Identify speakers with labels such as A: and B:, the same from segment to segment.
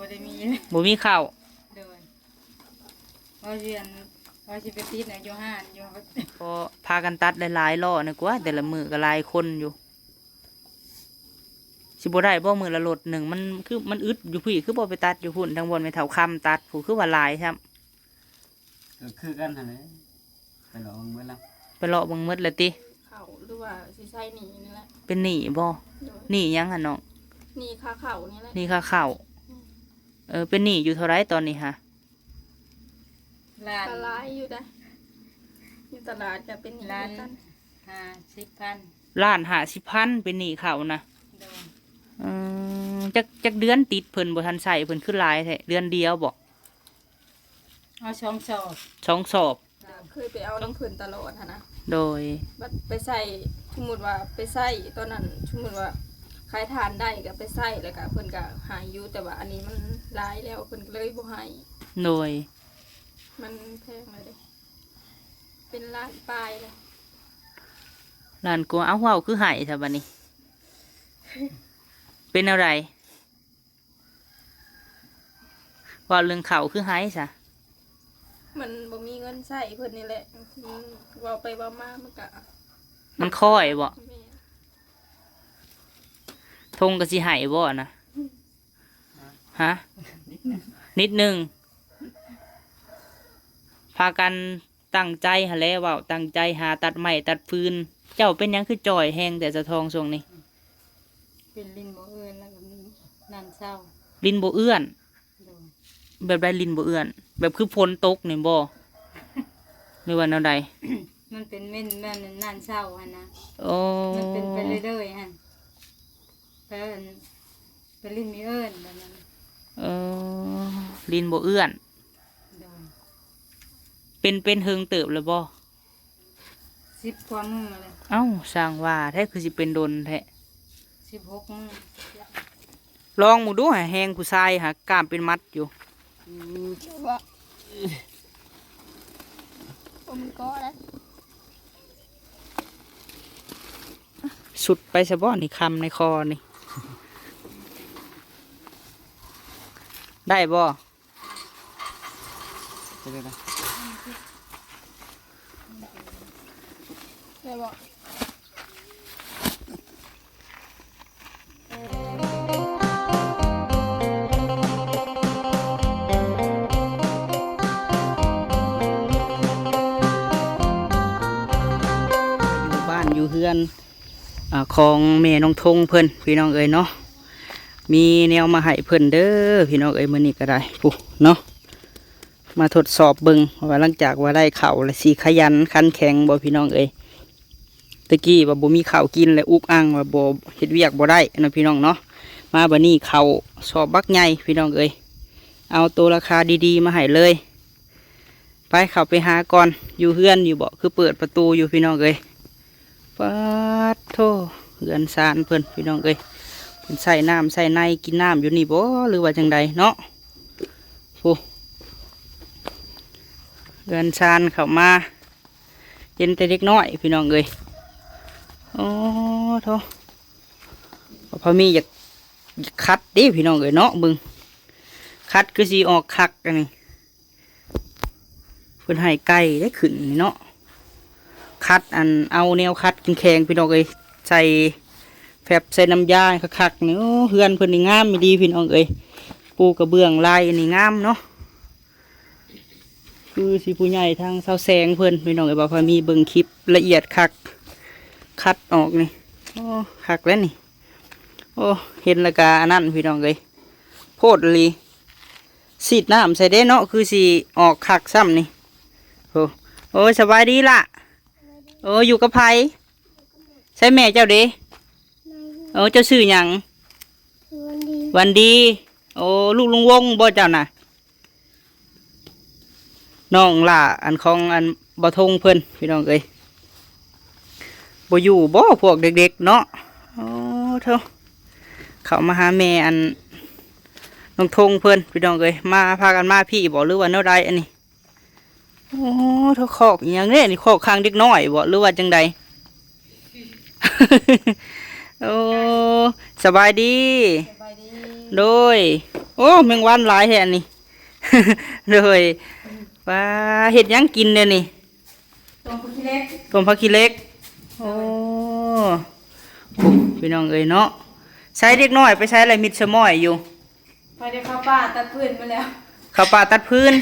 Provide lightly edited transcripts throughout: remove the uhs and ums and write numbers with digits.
A: บ่ได้มี
B: บ่มีข้าว
A: โดยว่าเรียนว่าสิไปติดในอยู่ห้านอยู่
B: พอพากันตัดหลายๆล้อนะกว่าแต่ละมือก็หลายคนอยู่สิบ่ได้บ่มือละรถหนึ่งมันคือมันอึดอยู่พี่คือบ่ไปตัดอยู่พุ่นทางบนไปแถวคำตัดผู้คือว่าหลายครับ
C: ก็คือกันหั่นแหละไปลองเบิ่งละ
B: ไปเลาะเบิ่งหมดแล้วติ
D: เขาหรือว่าสิใช่หนีนี่แหละ
B: เป็นหนี้บ่
D: โดย
B: หนี้หยังหั่นน้อง
D: หนีค่าเขานี่แหละ
B: หนี้ค่าข้าวเป็นหนี้อยู่เท่าไรตอนนี้ฮะ
A: ล้าน
D: ก็ร้ายอยู่ได้อยู่ตลาดจะเป็นหนี
A: ล้าน
D: กัน
A: 50,000
B: ล้าน50,000เป็นหนี้เขานะ
A: โดย
B: จักเดือนติดเพิ่นบ่ทันใส่เพิ่นขึ้นหลายแท้เดือนเดียวบ่
A: เอาช่องสอบ
B: ช่องสอบ
D: เคยไปเอาน้ำผืนตลอดหั้นนะ
B: โดย
D: บัดไปใส่สมมุติว่าไปใส่ตอนนั้นสมมุติว่าขายทานได้ก็ไปใส่แล้วก็เพิ่นก็หายอยู่แต่ว่าอันนี้มันร้ายแล้วเพิ่นก็เลยบ่ให้
B: โดย
D: มันแพงเลยเด้เป็นล้านปลายเลย
B: ล้านกว่าเอาเว้าคือให้ซะบัดนี้ เป็นอะไรว่าเรื่องเขาคือให้ซะ
D: มันบ่มีเงินใช้เพิ่นนี่แหละมันเว้าไปเว้ามามันก็
B: มันค่อยบ่
D: แม่
B: ทงก็สิให้บ่นะฮะนิดหนึงพากันตั้งใจหะแหล้วเว้าตั้งใจหาตัดไม้ตัดฟืน เจ้าเป็นหยังคือจ่อยแฮงแต่สะทองช่วงนี้
A: เป็นลิ้นบ่เอิ้นแล้วก็มีนั่นเศร้า
B: ลิ้นบ่เอื้อน
A: โดย
B: แบบใดลิ้นบ่เอื้อน แบบคือฝนตกนี่บ่หรือว่าแนวใด
A: มันเป็นเม่นแม่นนั่นเศร้าหั่นนะ
B: โอ้
A: มันเป็นไปเรื่อยๆหั่นเป็นลิ้นมีเอิ้นแบบนั้น
B: เออลิ้นบ่เอื้อน
A: โดย
B: เป็นเฮิงเติบแล้วบ่
A: 10กว่ามื้อเลย
B: เอ้าสร้างว่าแท้คือสิเป็นดนแท้
A: 16 มื้อ
B: ลองหมู่ดูหาแฮงผู้ชายหากล้ามเป็นมัดอยู่
D: ว่าผมก็แล้ว
B: สุดไปซะบ่นี่คำในคอนี่ ได้บ่
C: ไปเลยนะ
D: ได้บอก
B: อยู่บ้านอยู่เฮือนของแม่น้องทงเพิ่นพี่น้องเอ้ยเนาะมีแนวมาให้เพิ่นเด้อพี่น้องเอ้ยมื้อนี้ก็ได้ปุ๊เนาะมาทดสอบเบิ่งว่าหลังจากว่าได้ข้าวแล้วสิขยันขันแข็งบ่พี่น้องเอ้ยตะกี้ว่าบ่มีข้าวกินแล้วอุกอังว่าบ่เฮ็ดเวียกบ่ได้นะพี่น้องเนาะมาบัดนี้ข้าวสอบบักใหญ่พี่น้องเอ้ยเอาตัวราคาดีๆมาให้เลยไปเข้าไปหาก่อนอยู่เฮือนอยู่บ่คือเปิดประตูอยู่พี่น้องเอ้ย ปัดโทเหือนซานเพิ่นพี่น้องเอ้ยเพิ่นใส่น้ำใส่ในกินน้ำอยู่นี่บ่หรือว่าจังใดเนาะโอ้เหือนซานเข้ามาเย็นแต่เด็กน้อยพี่น้องเอ้ยโอ้โทพอมีอยากคัดดิพี่น้องเอ้ยเนาะบึงคัดคือสีออกคักกันนี่เพิ่นให้ไก่ได้ขึ้นนี่เนาะ คัดอันเอาแนวคัดแข็งๆพี่น้องเอ้ยใส่แฟบใส่น้ำยาคักๆนี่โอ้เฮือนเพิ่นนี่งามไม่ดีพี่น้องเอ้ยปูกระเบื้องลายนี่งามเนาะคือสิผู้ใหญ่ทางเสาแสงเพิ่นพี่น้องเอ้ยบอกว่ามีเบิ่งคลิปละเอียดคักคัดออกนี่โอ้คักแล้วนี่โอ้เห็นและกาอันนั้นพี่น้องเอ้ยโพดเลยสีดน้ำใส่ได้เนาะคือสิออกคักซ้ำนี่โอ้โอ้สบายดีล่ะ โอ้อยู่กับไผใช่แม่เจ้าเด้โอ้เจ้าชื่อหยังวันดีโอ้ลูกลุงวงบ่เจ้าน่ะน้องล่ะอันของอันบ่ทงเพิ่นพี่น้องเอ้ยบ่อยู่บ่พวกเด็กๆเนาะโอ้เท่าเขามาหาแม่อันน้องทงเพิ่นพี่น้องเอ้ยมาพากันมาพี่บ่หรือว่าแนวใดอันนี้โอ้เท่าคอกอหย่างนี้นี่คอกข้างเด็กน้อยบ่หรือว่าจังใด โอ้สบายดี
A: สบายดี
B: โดยโอ้ โอ้แมงวันหลายแห่นี่ เลยว่าเห็ดหยังกินเนี่ยนี่
A: ต้มผักขี้เล็ก
B: ต้มผักขี้เหล็กโอ้โหพี่น้องเอ้ยเนาะใช้เด็กน้อยไปใช้อะไรมิดสมอยอยู่
A: พอได้ข้าวป้าตัดพื้นมาแล้ว
B: ข้าวปลาตัดพื้น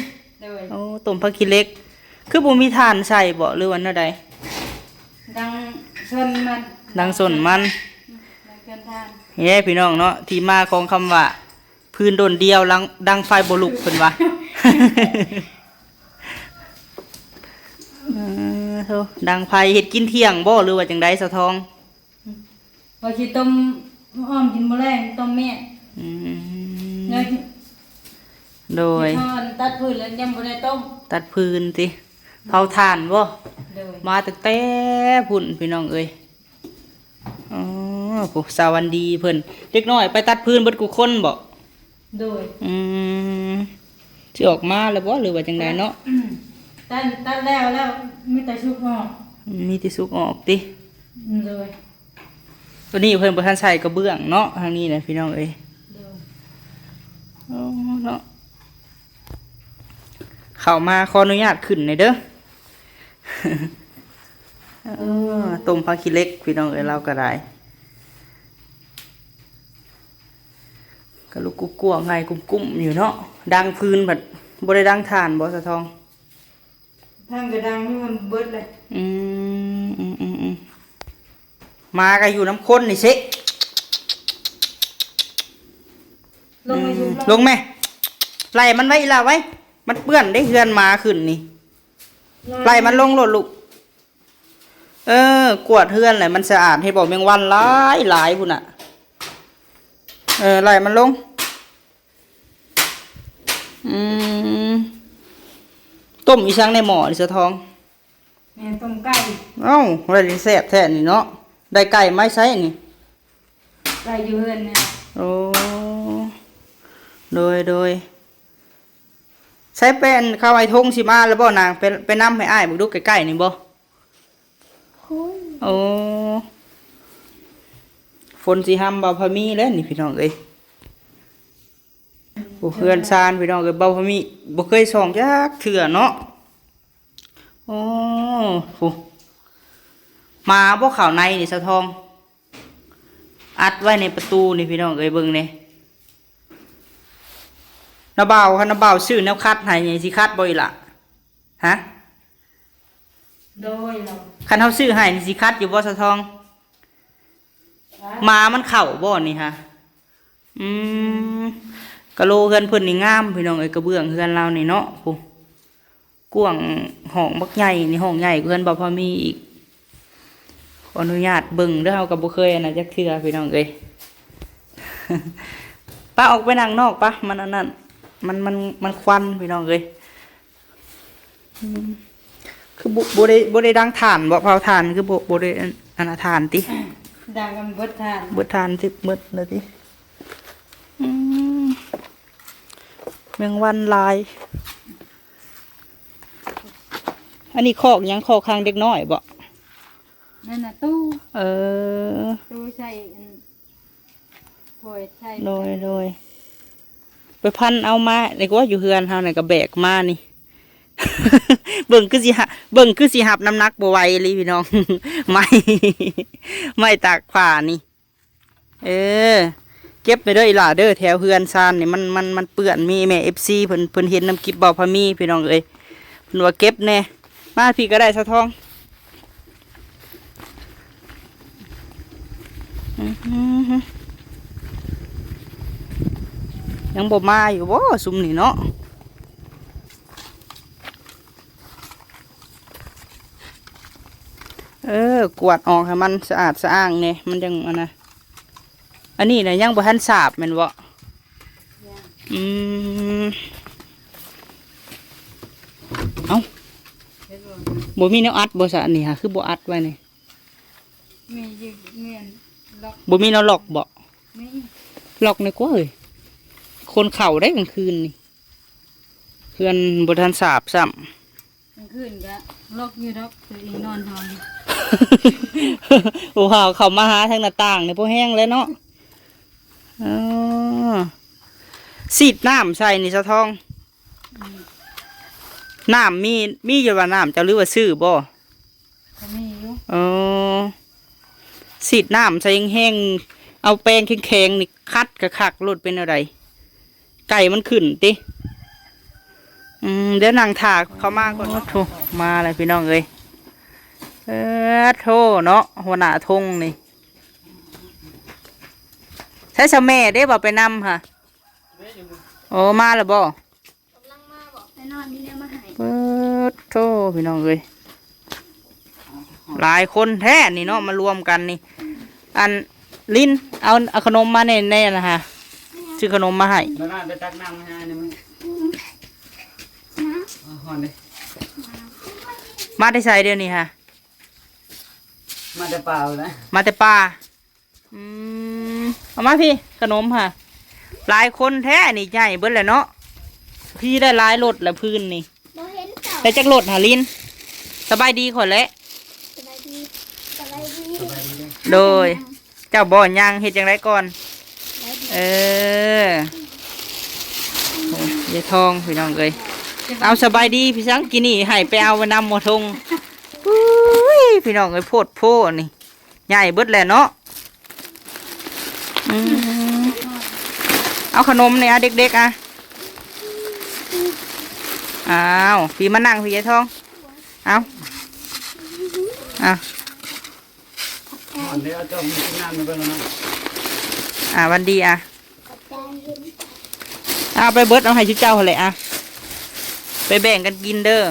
A: เลย
B: โอ้ต้มผักขี้เหล็ก คือบ่มีทานใส่บ่หรือว่าแนวใด
A: ดังชนมัน
B: ดังส่วนมัน
A: ดังเกินทาง
B: เฮ้พี่น้องเนาะที่มาของคำว่า พื้นโดนเดียวดังไฟบ่ลุกเพิ่นว่า โธ่ดังไฟเฮ็ดกินเที่ยงบ่หรือว่าจังไดสะทอง
A: ว่าสิต้มอ้อมกินบ่แรงต้มเมี่ยง
B: อื
A: เนื้อ
B: มโดย
A: ทอนตัดพื้นแล้วยังบ่ได้ต้ม
B: ตัดพื้นติเผาถ่านบ่
A: เลย
B: มาตั้งแต่พุ่นพี่น้องเอ้ยอ๋อผู้สาวันดีเพิ่นเด็กน้อยไปตัดพื้นเบิดกูคนบ่
A: โดย
B: อืมสิออกมาแล้วบ่หรือว่าจังไดเนาะ
A: ตัดแล้วมีแต่ชุบออก
B: มีที่สุกออกติ
A: เลย
B: ตัวนี้เพิ่นบ่ทันใส่กระเบื้องเนาะทางนี้นะพี่น้องเอ้ย
A: เลย
B: อ๋อเนาะเข้ามาขออนุญาตขึ้นหน่อยเด้อ ต้มผักขี้เหล็กพี่น้องเอ้ยเราก็ได้ก็ลูกกุ๊กกัวไงกุ้มๆอยู่เนาะดังพื้นบัดบ่ได้ดังถ่านบ่สะทอง
A: ทางกระดังนี่มันเบิดเลย
B: มาก็อยู่น้ำข้นนี่สิ
A: ลงไปชุบ
B: ลงไหมไล่มันไว้ล่ะไว้ มันเปื้อนได้เฮือนมาขึ้นนี่ไล่มันลงโลดลูกกวาดเฮือนแหละมันสะอาดให้บอกแมงวันหลายพุ่นน่ะไล่มันลงต้มอีช่างในหม้อนี่สะทอง
A: แม่นต้มไก่
B: เอ้าได้แซ่บแท้นี่เนาะได้ไก่ไม้ใช้นี่
A: ไก่อยู่เฮือนเนี่ย
B: โอ้โดยใช้เป็นข้าวไอ้ทงสิมาแล้วบ่นางเป็นน้ำให้อ้ายบุกดูใกล้ๆนี่บ่โอ้ฝนสิห้ำเบาพะมีแล้วนี่พี่น้องเอ้ยโอ้เพื่อนซานพี่น้องเอ้ยเบาพะมีบ่เคยส่องจักเถื่อเนาะโอ้โหมาบ่ข่าวในนี่สะทองอัดไว้ในประตูนี่พี่น้องเอ้ยเบิ่งนี่น้าบ่าวน้าบ่าวซื้อแนวคัดให้นี่สิคัดบ่อีหล่ะฮะ
A: โดยเรา
B: คันเฮาซื้อให้นี่สิคัดอยู่บ่สะทองหมามันเข้าบ่นี่ฮะกะโลเฮือนเพิ่นนี่งามพี่น้องเอ้ยกระเบื้องเฮือนเรานี่เนาะโอ้กว้างห้องบักใหญ่นี่ห้องใหญ่กว่าเฮือนบ่พอมีอีกขออนุญาตเบิ่งเด้อเฮาก็บ่เคยอันนั้นจักเทื่อพี่น้องเอ้ย ป้าออกไปนั่งนอกปะมันอันนั้นมันควันพี่น้องเอ้ยคือบ่ได้ดังถ่านบ่เผาถ่านคือบ่ได้อันน่ะถ่านติ
A: ดังกันเบิดทาน
B: เบิดถ่านสิเบิดเลยติแมงวันลาย อันนี้คอกหยังคอกคางเด็กน้อยบ่
A: นั่นน่ะตู้ ตู้ใส่โถยใส่
B: โดยไปพันเอามาเด็กว่าอยู่เฮือนเฮานี่ก็แบกมานี่ เบิ่งคือสิหับน้ำหนักบ่ไหวเลยพี่น้อง ไม่ตากผ้านี่เก็บไปเด้ออีหล่าเด้อแถวเฮือนซานนี่มันเปื้อนมีแม่ FC เพิ่นเห็นน้ำกิบเบาพะมีพี่น้องเอ้ยเพิ่นว่าเก็บแน่มาพี่ก็ได้สะทองยังบ่มาอยู่บ่ซุมนี่เนาะกวาดออกให้มันสะอาดสะอ้างเนี่ยมันจังอันนี้นะยังบ่ทันสาบแม่นบ่เอ้าบ่มีแนวอัดบ่ซะอันนี้ค่ะคือบ่อัดไว้นี่
A: มียึดเมียนล็อก
B: บ่มีแนวล็อกบ่
A: มี
B: ล็อกในกว่าเอ้ยคนเข้าได้กลางคืนนี่เพื่อนบ่ทันสาบซ้ำ
A: กลางคืนก็ล็อกอยู่ล็อกตัวเองนอนทอน
B: โอ้โหเขามาหาทางหน้าต่างในพวกแห้งแล้วเนาะ สีดน้ำใส่นี่สะทองน้ำมีอยู่ว่าน้ำจะหรือว่าซื้อบ่
A: ก็มีอยู่
B: สีดน้ำใส่แห้งๆเอาแป้งแข็งๆนี่คัดกระคักรดเป็นอะไรไก่มันขึ้นติเดี๋ยวนางถากเขามาก่อนโถมาเลยพี่น้องเอ้ยโถเนาะหัวหน้าทงนี่ใช้สะแม่ได้บ่ไปนำค่ะโอ้มาแล้วบ่
A: ไปนอนมีแนวมาให้
B: โถพี่น้องเอ้ยหลายคนแท้นี่เนาะมารวมกันนี่อันลิ้นเอาขนมมาแน่ๆนะฮะซื้อขนมมาให้
C: มาบ้านไปตักน้ำให้นี่มึงหอนดิ
B: มาได้ใส่เดี๋ยวนี้ฮะ
C: มาแต่เปล่านะ
B: มาแต่ป่าเอามาพี่ขนมค่ะหลายคนแท้นี่ใหญ่เบิ้ลแหละเนาะพี่ได้หลายรถแหละพื้นนี่ได้จักรถหาลินสบายดีขอแหละ
C: สบายดีเลย
B: โดยเจ้าบ่อนยังเห็ดจังไรก่อนยายทองพี่น้องเอ้ยเอาสบายดีพี่สังกินนี่ให้ไปเอาไปนำหมดทงพี่น้องเอ้ยโพดโพนี่ใหญ่เบิดแหละเนาะเอาขนมเนี่ยเด็กๆอ้าวพี่มานั่งพี่ยายทองเอา
C: หอนเดี๋ยวเอาจอมกินน้ำมันไปแล้วนะ
B: วันดีเอาไปเบิดเอาให้ชุดเจ้าเลยไปแบ่งกันกินเด้อ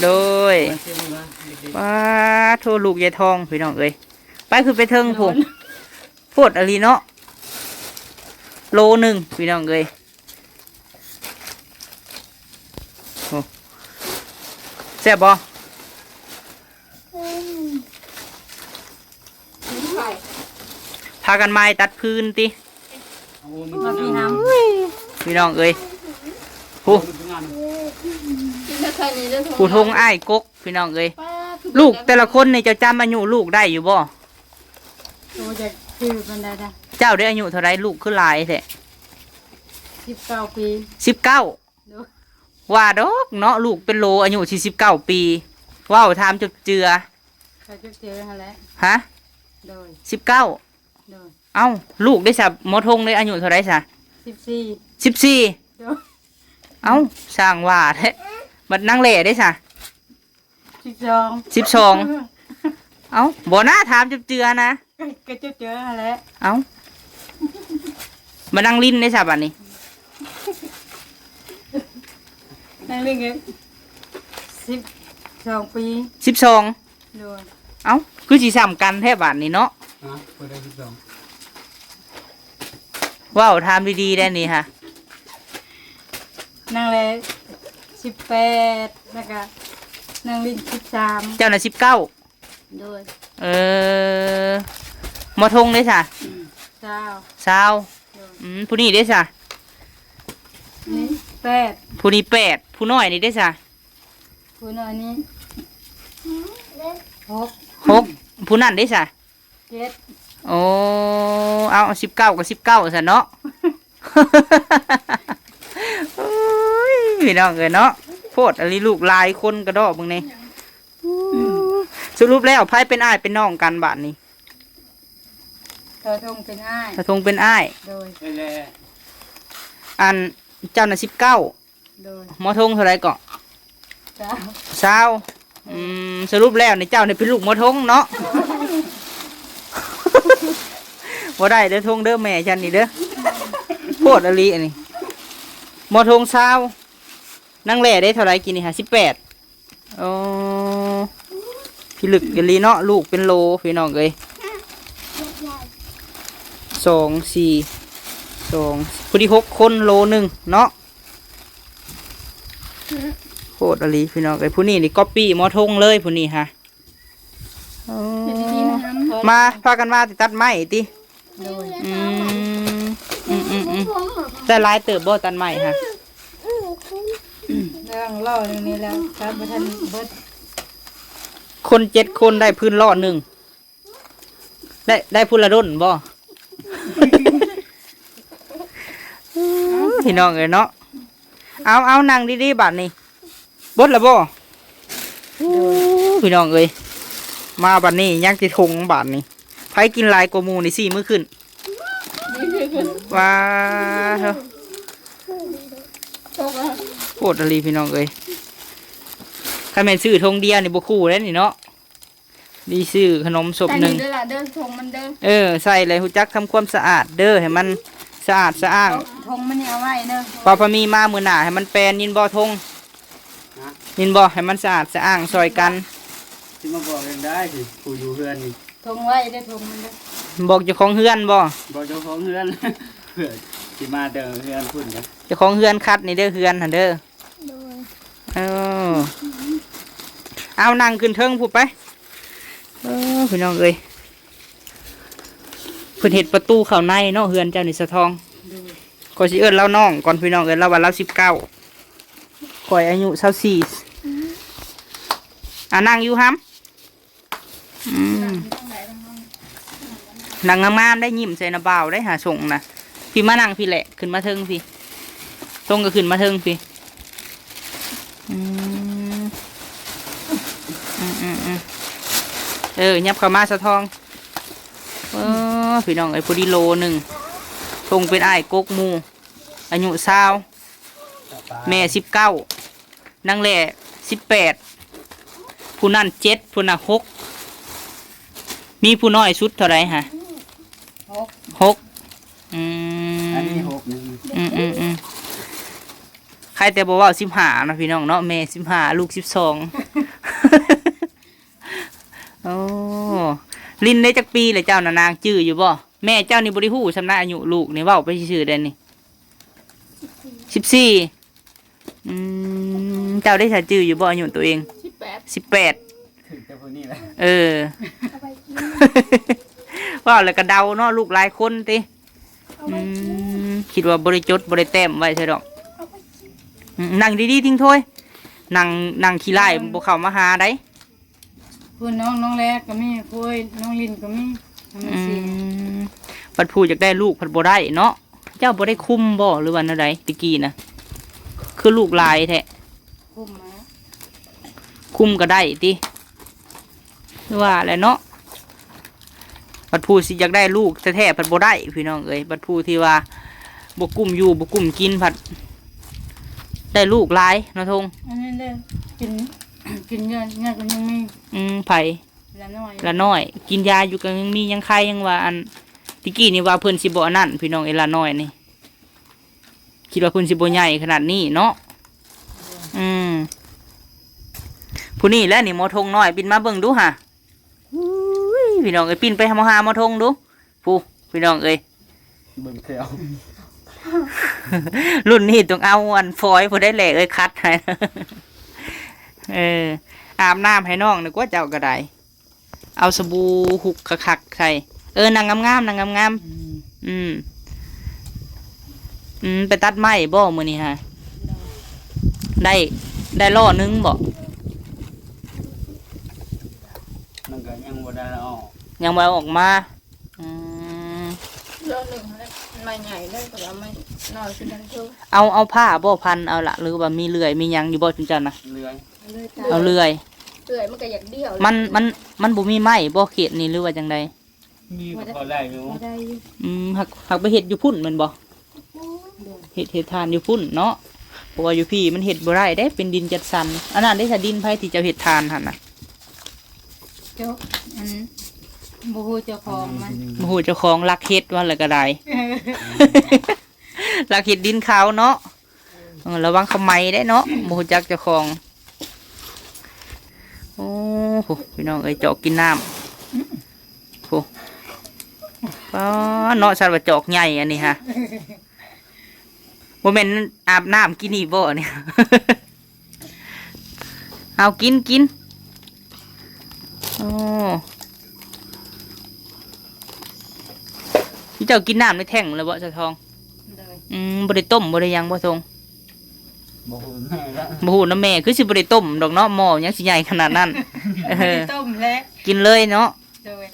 B: โดย
C: มาเชื่อมึงนะเด็ก
B: ว้าโทรลูกยายทองพี่น้องเอ้ยไปคือไปเทิงผมโพดอะไรเนาะโลหนึ่งพี่น้องเอ้ยโอ้แซ่บบ่พากันไม้ตัดพื้นติ
C: ๆเอามัน
A: มา
C: กิน
A: พี่
C: น้ำ
A: น้
B: พี่น้องเอ้ยผู้
C: มันกินน้ำ
B: ผู้ทงอ้ายกกพี่น้องเอ้ยลูกแต่ละคนนี่จะจำอายุลูกได้อยู่บ่
A: ำตัวจะชื่อมันได้ได้
B: เจ้าได้อายุเท่าไรลูกคือหลายแท้
A: 19 ปี
B: 19
A: ดู
B: ว่าดอกเนาะลูกเป็นโลอายุ49 ปีว้าวถามจุดเจือ
A: เขาจะเจอแล้ว
B: ฮะ
A: โดย
B: 19
A: โดย
B: เอ้าลูกได้สับหมอทงได้อายุเท่าไรซะ
A: 14
B: 14
A: โดย
B: เอ้าสร้างว่าแท้บัดนั่งเล่ได้ซะ
A: 12
B: 12เอ้าบ่น่าถามจุดเจือนะ
A: ก็จะเจอแล้ว
B: เอ้ามานั่งลิ้นได้สับอันนี้
A: นั่งเล่นกัน12 ปี
B: 12
A: โดย
B: เอ้าคือสิซ้ำกันแท้บาดนี้เนาะ
C: ฮะเปิดได้12
B: ว้าวถามดีๆได้นี่ฮะ
A: นั่งเลย18แล้วก็นั่งเล่น13
B: เจ้าน่ะ19
A: โดย
B: หมอทงได้ซะ
A: เจ้า
B: 20ผู้นี้ได้ซะ
A: นี่8
B: ผู้นี้8ผู้น้อยนี่ได้ซะ
A: ผู้น้อยนี่6
B: 6ผู้นั้นได้ซะ
A: 7
B: โอ้เอา19กับ19ซะเนาะ โอ้ยพี่น้องเอ้ยเนาะโพดอะไรลูกหลายคนกระดอกมึงนี่สรุปแล้วไผเป็นอ้ายเป็นน้องกันบาดนี้
A: เธอทงเป็นอ้าย
B: ถ้าทงเป็นอ้าย
A: โดย
C: ได้แล้ว
B: อันเจ้าน่ะ19
A: โดย
B: หมอทงเท่าไหร่ก็
A: เจ้า
B: สรุปแล้วนี่เจ้านี่เป็นลูกหมอทงเนาะ บ่ได้เด้อทงเด้อแม่ฉันนี่เด้อโพดอลีอันนี้หมอทงนั่งแหล่ได้เท่าไหร่กินนี่ฮะ18โอ้พี่ลึกอลีเนาะลูกเป็นโลพี่น้องเอ้ย2 4 2ผู้ที่6คนโลหนึ่งเนาะโพดอลีพี่น้องเอ้ยผู้นี้นี่ก๊อปปี้หมอทงเลยผู้นี้ฮะโอ้มาพากันมาติตัดไม้ติ
A: โดย
B: แต่ลายเติบบ่ตันใหม่ค่ะ
A: เรื่องล่อหนึ่งนี้แล้วครับประธานเบิด
B: คน7 คนได้พื้นล่อหนึ่งได้พื้นละด้นบ่ พี่น้องเอ้ยเนาะเอานั่งดีๆบาดนี้บดละบ่พี่น้องเอ้ยมาบาดนี้ยังสิทงบาดนี้ไผกินหลายกว่าหมู่นี่4มื้อขึ้นว้าเถอะ
D: ตกอ่ะ
B: โคตรอลีพี่น้องเอ้ยถ้าแม่นซื้อทงเดียวนี่บ่คู่แล้วนี่เนาะดีซื้อขนมศพ
D: แต่
B: หนึ่ง
D: เด้อล่ะเด้อทงมันเด้อ
B: ใส่เลยหูจักทำความสะอาดเด้อให้มันสะอาดสะอ้าง
A: ทงมันนี่เอาไว้เด้อ
B: พอพอมีมามือหนาให้มันแปลนยินบ่ทงยินบ่ให้มันสะอาดสะอ้างซอยกัน
C: ที่มาบอกเองได้สิผู้อยู่เฮือนนี่
A: ทงไว้เด้อทงมันเด้อ
B: บอกเจ้าของเฮือนบ่
C: บอกเจ้าของเฮือน เพื่อที่มาเดินเฮือนพุ่นกัน
B: เจ้าของเฮือนคัดนี่เด้อเฮือนหั่นเด้อเออเอานั่งขึ้นเทิงพูดไปพี่น้องเอ้ยเพิ่นเฮ็ดประตูเข้าในเนาะเฮือนเจ้านี่สะทองก็สิเอิ้นเล่าน้องก่อนพี่น้องเอ้ยเราว่าเรา19ข่อยอายุ24นั่งอยู่ฮัมนั่งงามๆได้ยิ้มใส่หน้าบ่าวได้หาส่งนะพี่มานั่งพี่แหละขึ้นมาเทิงพี่ตรงก็ขึ้นมาเทิงพี่ยับเข้ามาสะทองพี่น้องไอ้พอดีโลหนึ่งทงเป็นไอ้ายกกมูอายุ20แม่19นางแหล่18ผู้นั่น7ผู้น่ะ6มีผู้น้อยสุดเท่าไรฮะ6
C: อันนี้6นี่
B: ใครแต่บอกว่า15นะพี่น้องเนาะแม่15ลูก12โอ้ลินได้จักปีเลยเจ้าน่ะนางจื้ออยู่บ่แม่เจ้านี่บ่ได้ฮู้สำนักอายุลูกนี่เว้าไปซื่อๆได้นี่14เจ้าได้ถ้าจื้ออยู่บ่อายุตัวเอง18
C: ถึงแต่ผู้นี้แหละ
B: ว่าแล้วก็เดาเนาะลูกหลายคนติคิดว่าบ่ได้จดบ่ได้แต้มไว้ใช่ดอกนั่งดีๆทิ้งถ้วยนั่งขี้ไล่บ่เข้ามาหาได้
A: พูดน้องแรกก็มีพูดน้องลินก็มีมันสิ
B: ปัดผู้อยากได้ลูกปัดบ่ได้เนาะเจ้าบ่ได้คุมบ่หรือว่าอะไรตะกี้นะคือลูกหลายแท้
A: คุมมา
B: คุมก็ได้ติว่าแหละเนาะปัดผู้สิอยากได้ลูกแท้ๆปัดบ่ได้พี่น้องเอ้ยปัดผู้ที่ว่าบ่กุ้มอยู่บ่กุ้มกินผัดได้ลูกหลายเนาะทง
A: อันนี้ได้กินเยอะก็ยังมี
B: ไผ
A: ละน้อย
B: ละน้อยกินยาอยู่ก็ยังมียังไข้ยังว่าอันตะกี้นี่ว่าเพิ่นสิบ่อันนั้นพี่น้องเอละน้อยนี่คิดว่าเพิ่นสิบ่ใหญ่ขนาดนี้เนาะผู้นี้แหละนี่หมอทงน้อยบินมาเบิ่งดูห่ะพี่น้องเอ้ยปินไปหาหมอทงดูผู้พี่น้องเอ้ย
C: เบิ่งแถว
B: รุ่นนี้ต้องเอาอันฟอยผู้ได้แหลกเอ้ยคัดให้ อาบน้ำให้น้องนึกว่าเจ้าก็ได้เอาสบู่หุกคักๆใส่นางงามๆนางงามไปตัดไม้บ่มื้อนี้ฮะได้ล้อนึงบ่
C: มันก็ยังบ่ได้ออก
B: ยังบ่ออกมา
D: เรื่องหนึ่งเลยไม่ใหญ่เลยแต่ว่าไม่น้อยคือนั้นเท่า
B: เอาผ้าบ่พันเอาละหรือว่ามีเลื่อยมีหยังอยู่บ่จุนจันนะ
C: เลื่อย
B: เอาเลื่อย
D: เอื่อยมันก็อยากเดี่ยว
B: มันบ่มีไม้บ่เขตนี่หรือว่าจังใด
C: มีก็พอได้อยู่
A: ได้อยู่
B: หักไปเฮ็ดอยู่พุ่นแมันบ่เฮ็ดทานอยู่พุ่นเนาะเพราะว่าอยู่พี่มันเฮ็ดบ่ได้ได้เป็นดินจัดสรรอันนั้นได้ถ้าดินไผที่จะเฮ็ดทานหั่นน่ะ
A: เจ้าอันบ่ฮู้เจ้าของมัน
B: บ่ฮู้เจ้าของรักเฮ็ดว่าแล้วก็ได้ รักเฮ็ดดินขาวเนาะระวังเขาไหม้ได้เนาะบ่ฮู้จักเจ้าของโอ้โหพี่น้องเอ้ยจอกกินน้ำโอ้เนาะสัตว์ว่าจอกใหญ่อันนี้ฮะบ่แม่นอาบน้ำกินนี่บ่เนี่ย เอากินโอ้พี่เจ้ากินน้ำในแท่งแล้วบ่สะทอง
A: เลย
B: บ่ได้ต้มบ่ได้หยังบ่ทง
C: บ่ฮู้แม่ละ
B: บ่ฮู้น้ำแม่คือสิบ่ได้ต้มดอกเนาะหม้อยังสิใหญ่ขนาดนั้น
A: ต้มแล้ว
B: กินเลยเนาะ
A: เลย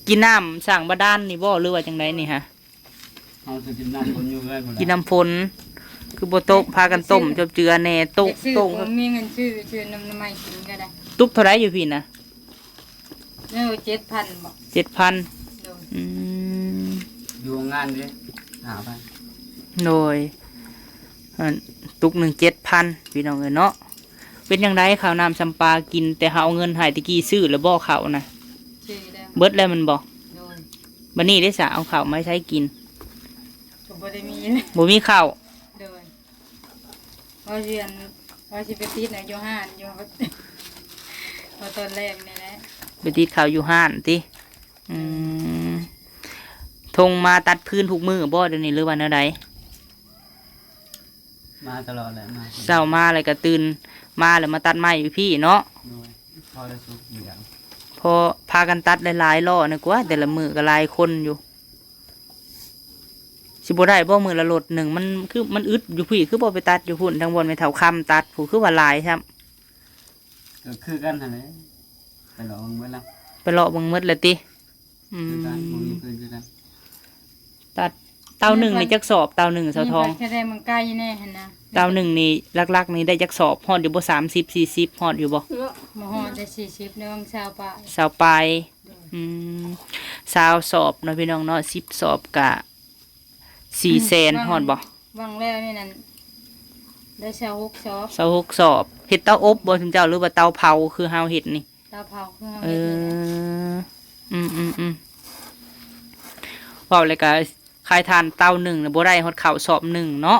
B: กินน้ำสั่งบาดาลนี่บ่หรือว่าจังไดนี่ฮะ
C: เอาสิกินน้ำคนอยู่เรื่อยหมด
B: กินน้ำฝนคือบ่โต๊ะพากันต้มจบเจือแหน่โต๊ะ
A: ซื้อ
B: โต๊ะ
A: ผมมีเงินซื้อน้ำไม้กินก็ได้
B: ตุ๊บเท่าไรอยู่พี่นะ
A: เนี่ย7,000บ่
B: 7,000
A: โดย
C: อยู่งานดิหาไป
B: โดยอันตุกหนึ่ง7,000พี่น้องเอ้ยเนาะเป็นยังไงข้าวน้ำจำปากินแต่เฮาเอาเงินใหายตะกี้ซื้อแล้วบ่ข้าวนะ
A: ซื้อแล้ว
B: เบิดแล้วมันบ่
A: โดย
B: บัดนี้ได้สะเอาข้าวมาใช้กิน
A: ก็บ่ได้มีเลย
B: บ่มีข้าว
A: โดยพอเรียนพอสิไปติดน่ะอยู่ห้านอยู่ พอตอนแรกนี่แหละ
B: ไปติดข้าวอยู่ห้านติอืมทงมาตัดพื้นทุกมือบ่เดี๋ยวนี้หรือว่าแนวใด
C: มาตลอดแหละมา
B: เช้ามาแล้วก็ตื่นมาแล้วมาตัดไม้อยู่พี่เนาะ
C: โดยพอได้สุกเหลือง
B: พอพากันตัดหลายๆล้อนะกว่าแต่ละมือก็หลายคนอยู่สิบ่ได้บ่มือละรถหนึ่งมันคือมันอึดอยู่พี่คือบ่ไปตัดอยู่พุ่นทางบนไปแถวคำตัดผู้คือว่าหลายครับ
C: ก็คือกันหั่นแหละไปลองไว้ละ
B: ไปเลาะเบังมืดเลยติอื
C: คือกันบ่
B: ม
C: มีคืนคือกัน
B: ตัดเตาหนึ่งนี่จักสอบเตาหนึ่งเสาทอง
A: นี่แค่ได้มันใกล้แน่หั่นนะ
B: เตาหนึ่งนี่ลักๆนี่ได้จักสอบฮอดอยู่บ่30-40ฮอดอยู่บ่
D: เนาะ
A: บ่ฮอดได้40ในวังเช้าป่า
B: สาวปลายอืมสาวสอบเนาะพี่น้องเนาะ10สอบกะ400,000ฮอดบ่
A: วังแล้วนี่นั่นได้ชาว6ชอบ
B: สาว6สอบเฮ็ดเตาอบบ่ถึงเจ้าหรือว่าเตาเผาคือเฮาเฮ็ดนี่
A: ตาเผาคือเฮา
B: เอ
A: เฮ็ดนี่แหละ
B: เว้าเลยก็ขายทานเตาหนึ่งน่ะบ่ได้ฮอดข้าวสอบหนึ่งเนาะ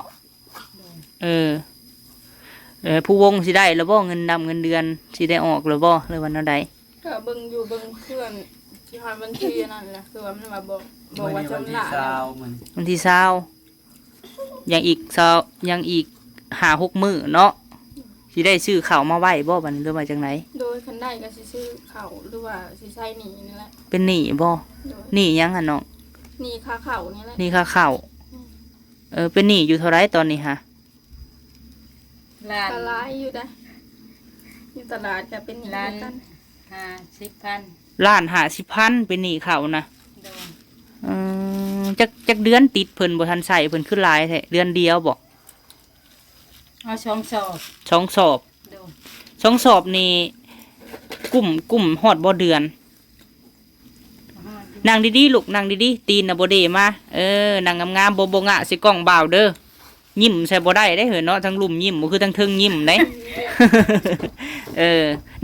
B: เออผู้วงสิได้แล้วบ่เงินดำเงินเดือนสิได้ออกแล้วบ่หรือว่าแนวใด
D: ก็เบิ่งอยู่เบิ่งเพื่อนที่หาบัญชีนั่นแหละคือว่ามันมาบอกว่า
C: วัน
D: จำ
C: ที่
D: หน้า
C: 20มัน
B: วันที่20ยังอีกยังอีก5-6มื้อเนาะสิได้ซื้อข้าวมาไว้บ่บัดนี้หรือว่าจังได
D: โดยคันได้ก็สิซื้อข้าวหรือว่าสิใช้หนี้นี่แหละ
B: เป็นหนี้บ่
D: โดย
B: หนี้หยังหั่นน้อง
D: หนี้ค่าข้าวนี่แหละ
B: หนี้ค่าข้าวเป็นหนี้อยู่เท่าไรตอนนี้ฮะ
A: ล้าน
D: ก็หลายอยู่ได้อยู่ตลาดก็เป็นหนี้
A: ล้าน
D: เหมือนกัน
A: 50,000
B: ล้าน50,000เป็นหนี้เขานะ
A: โดย
B: จักเดือนติดเพิ่นบ่ทันใส่เพิ่นขึ้นหลายแท้เดือนเดียวบ่
A: เอาช่องสอบ
B: ช่องสอบ
A: โดย
B: ช่องสอบนี่กลุ่มฮอดบ่เดือนนั่งดีๆลูกนั่งดีๆตีนน่ะบ่เดมานั่งงามๆบ่งะสิกล้องบ่าวเด้อยิ้มใส่บ่ได้เด้เนาะทั้งลุ่มยิ้มบ่คือทั้งเทิงยิ้มเด้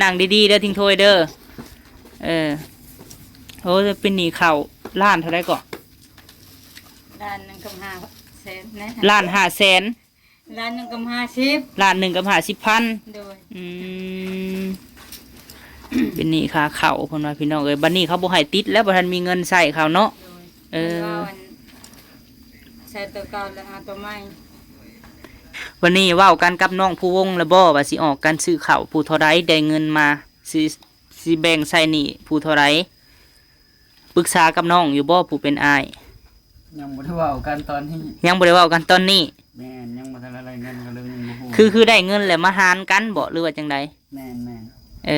B: นั่งดีๆเด้อทิ้งถ้วยเด้อโอ้จะเป็นหนี้ข้าวล้านเท่าไรก็
A: ล้านหนึงกับ500,000นะ
B: ล้าน500,000
A: ล้านหนึงกับ50
B: ล้านหนึ่งกับ50,000
A: โดย
B: เป็นหนี้ค่าข้าวเพิ่นว่าพี่น้องเอ้ยบัดนี้เขาบ่ให้ติดแล้วบ่ทันมีเงินใช้เขาเนาะ
A: โดย
B: เออ
A: พิ่นว่าวันใช้ตัวเก่าแล้วหาตัวใหม่
B: วันนี้เว้ากันกับน้องผู้วงแล้วบ่ว่าสิออกกันซื้อข้าวผู้เท่าใดได้เงินมาสิแบ่งใส่หนี้ผู้เท่าใดปรึกษากับน้องอยู่บ่ผู้เป็นอ้าย
C: ยังบ่ได้เว้ากันตอนนี้
B: ยังบ่ได้เว้ากันตอนนี้
C: แม่นยังบ่ทันอะไรเงินก็เลยยังบ่ฮู้
B: คือได้เงินแล้วมาหารกันบ่หรือว่าจังใด
C: แม่น
B: เ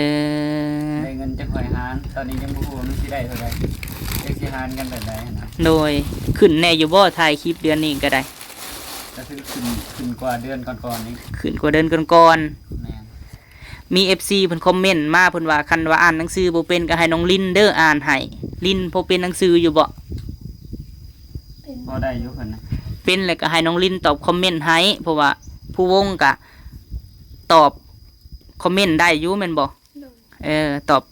C: ได้เงินจักหอยหารตอนนี้ยังบ่ฮู้ว่ามันสิได้เท่าใดจักสิหารกันแบบใดนะ
B: โดยขึ้นแน่อยู่บ่ถ่ายคลิปเดือนนี้ก็ได้
C: ก็คือขึ้นกว่าเดือนก่อนๆนี้
B: ขึ้นกว่าเดือนก่อน
C: แม่น
B: ๆมี FC เพิ่นคอมเมนต์มาเพิ่นว่าคันว่าอ่านหนังสือบ่เป็นก็ให้น้องลินเด้ออ่านให้ลินพอเป็นหนังสืออยู่บ่
C: พอได้อยู่เพิ่นนะ
B: เป็นแล้วก็ให้น้องลินตอบคอมเมนต์ให้เพราะว่าผู้วงก็ตอบคอมเมนต์ได้อยู่แม่นบ่
D: โดย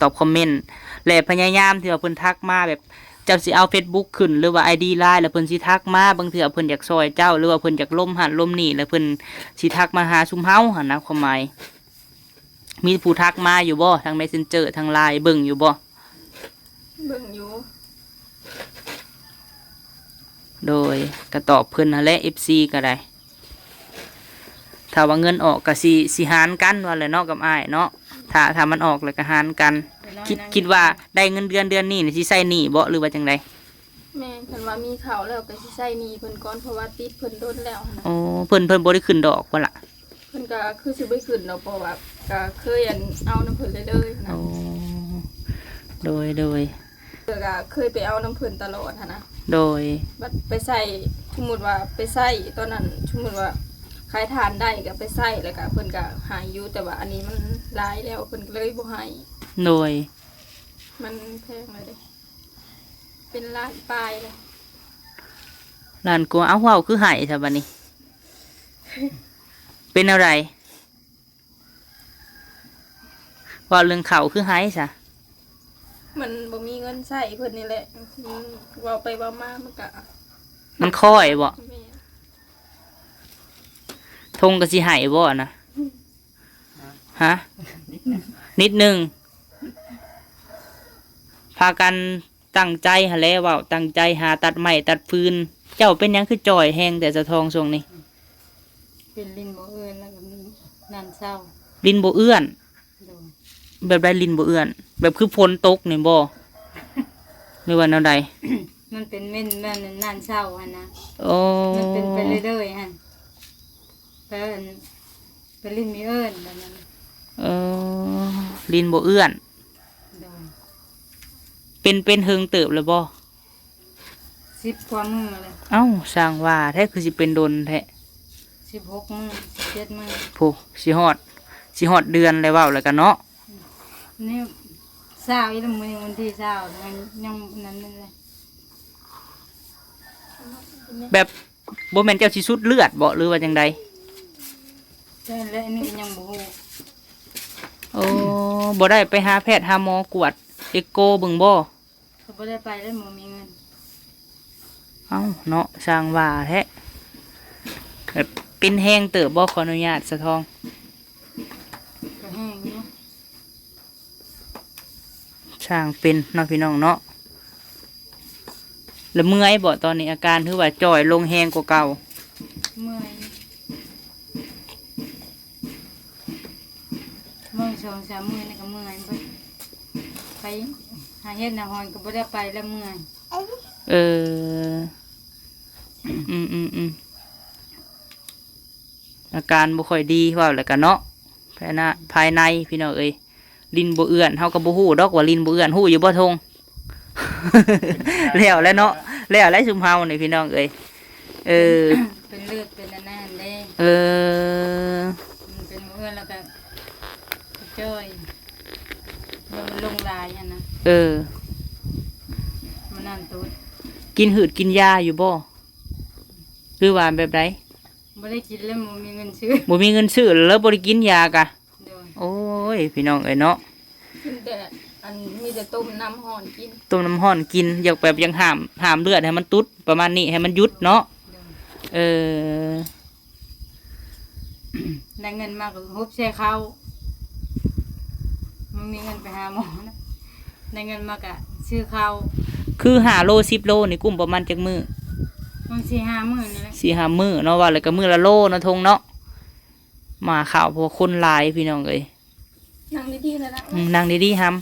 B: ตอบคอมเมนต์และพยายามที่ว่าเพิ่นทักมาแบบเจ้าสิเอา Facebook ขึ้นหรือว่า ID Line แล้วเพิ่นสิทักมาบางเทื่อเพิ่นอยากซอยเจ้าหรือว่าเพิ่นอยากล้มหันล้มนี่แล้วเพิ่นสิทักมาหาซุมเฮาหั่นนะความหมายมีผู้ทักมาอยู่บ่ทาง Messenger ทาง Line เบิ่งอยู่บ่
D: เบิ่งอยู่
B: โดยก็ตอบเพิ่นนั่นแหละ FC ก็ได้ถ้าว่าเงินออกก็สิหารกันว่าแหละเนาะกับอ้ายเนาะถ้ามันออกแล้วก็หารกัน คิดว่าได้เงินเดือนนี้นี่สิใช้หนี้บ่หรือว่าจังได
D: แม่คันว่ามีข้าวแล้วก็สิใช้หนี้เพิ่นก่อนเพราะว่าติดเพิ่นโดนแล้วหั่นนะ
B: โอ้เพิ่นบ่ได้ขึ้นดอกว่าล่ะ
D: เพิ่นก็คือสิบ่ขึ้นดอกเพราะว่าก็เคยเอาน้ำเพิ่นเลยๆนะ
B: โอ้โดย
D: เพิ่นก็เคยไปเอาน้ำเพิ่นตลอดหั่นนะ
B: โดย
D: บัดไปใส่สมมุติว่าไปใส่ตอนนั้นสมมุติว่าขายทานได้ก็ไปใส่แล้วก็เพิ่นก็หายอยู่แต่ว่าอันนี้มันหลายแล้วเพิ่นก็เลยบ่ให้
B: โดย
D: มันแพงเลยเด้เป็นล้านปลายเลย
B: หลานกลัวเอาเว้าคือหายซะบัดนี้ เป็นอะไรว่าเรื่องเขาคือหายซะ
D: มันบ่มีเงินใช้เพิ่นนี่แหละมันเว้าไปเว้ามามันก็
B: มันค่อยบ่
D: แม่
B: ทงก็สิหายบ่นะฮะนิดหนึงพากันตั้งใจหาแล้วเว้าตั้งใจหาตัดไม้ตัดฟืน เจ้าเป็นหยังคือจ่อยแห้งแต่สะทองช่วงนี้
A: เป็นลิ้นบ่เอิ้นแล้วก็มีนั่นเศร้า
B: ลิ้นบ่เอื้อน
A: โดย
B: แบบใดลิ้นบ่เอื้อน แบบคือฝนตกนี่บ่หรือว่าแนวใด
A: มันเป็นเม่นมันนั่นเศร้าหั่นนะ
B: โอ้
A: มันเป็นไปเรื่อยๆหั่นเป็นลิ้นมีเอิ้นแบบนั้น
B: เออลิ้นบ่เอื้อน
A: โดย
B: เป็นเฮิงเติบแล้วบ่
A: 10กว่ามื้อเลย
B: เอ้าสร้างว่าแท้คือสิเป็นดนแท้
A: 16 มื้อ17 มื้อ
B: โผู้สิฮอดเดือนแล้วเว้าแล้วกันเนาะ
A: นี่เศร้าอีหลมื้อวันที่เศร้ามันยังนั้นนั่นเลย
B: แบบบ่แม่นเจ้าสิสุดเลือดบ่หรือว่าจังใด
A: แต่และอันนี้ก็ยังบ่ฮู้
B: โอ้บ่ได้ไปหาแพทย์หาหมอกวดเอ็กโกเบิ่งบ่
A: เขาบ่ได้ไปแล้วบ่มีเงิน
B: เอ้าเนาะสร้างว่าแท้แบบเป็นแห้งเติบบ่ขออนุญาตสะทอง
A: ก็แห้งอยู่
B: ช่างเป็นเนาะพี่น้องเนาะแล้วเมื่อยบ่ตอนนี้อาการคือว่าจ่อยลงแห้งกว่าเก่า
A: เมื่อยเมื่อย2-3 มื้อนี่ก็เมื่อยเบิดไปหาเฮ็ดหาหอนก็บ่ได้ไปแล้วเมื่อย
B: เอออาการบ่ค่อยดีว่าแล้วกันเนาะภายในพี่น้องเอ้ยลิ้นบ่เอื้อนเฮาก็บ่ฮู้ดอกว่าลิ้นบ่เอื้อนฮู้อยู่บ่ทง แล้วเนาะแล้วซุมเฮานี่พี่น้องเอ้ยเออ
A: เป็นเลือดเป็นอันนั้นเด้
B: เออ
A: มันเป็นเมื่อยแล้วก็จ้อยแล้วมันลงลายหั่นนะ
B: เออ
A: มันนั่นตูด
B: กินหืดกินยาอยู่บ่หรือว่าแบบใด
A: บ่ได้กินแล้วบ่มีเงินซื้อ
B: บ่มีเงินซื้อแล้วบ่ได้กินยากะ
A: โดย
B: โอ้ยพี่น้องเอ้ยเนาะ
D: กินแต่อันมีแต่ต้มน้ำห่อนกิน
B: ต้มน้ำร้อนกินอยากแบบยังห้ามเลือดให้มันตุดประมาณนี้ให้มันหยุดเนาะ
A: โดย
B: เออ
A: ได้เงินมาก็ฮุบใส่เขามันมีเงินไปหาหมอนะได้เงินมาก็ซื้อข้าว
B: คือ5 โล 10 โลนี่กุ้มประมาณจักมื้อ
A: บางที5 มื้อนี่แหละ
B: 4-5 มื้อเนาะว่าแล้วก็มื้อละโลเนาะทงเนาะมาข่าวเพราะว่าคนหลายพี่น้องเอ้ย
D: นั่งดีๆนะนะ
B: นั่งดีๆฮัม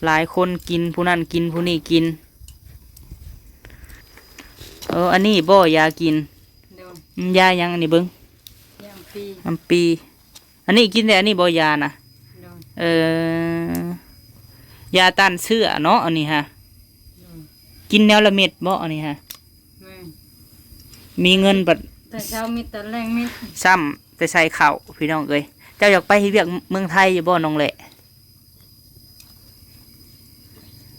B: หลายคนกินผู้นั้นกินผู้นี้กินอันนี้บ่ยากิน
A: โดย
B: ยายังอันนี้เบิ่ง
A: ยามปี
B: อันปี อันนี้กินแต่อันนี้บ่ยานะ
A: โดย
B: ยาต้านเชื้อเนาะอันนี้ฮะ
A: โดย
B: กินแนวละเม็ดบ่อันนี้ฮะ
A: แม่
B: มีเงินบัด
A: แต่เช้ามิดตอนแรกมิด
B: ซ้ำแต่ใส่ข้าวพี่น้องเอ้ยเจ้าอยากไปเฮ็ดเวียกเมืองไทยอยู่บ่น้องแหละ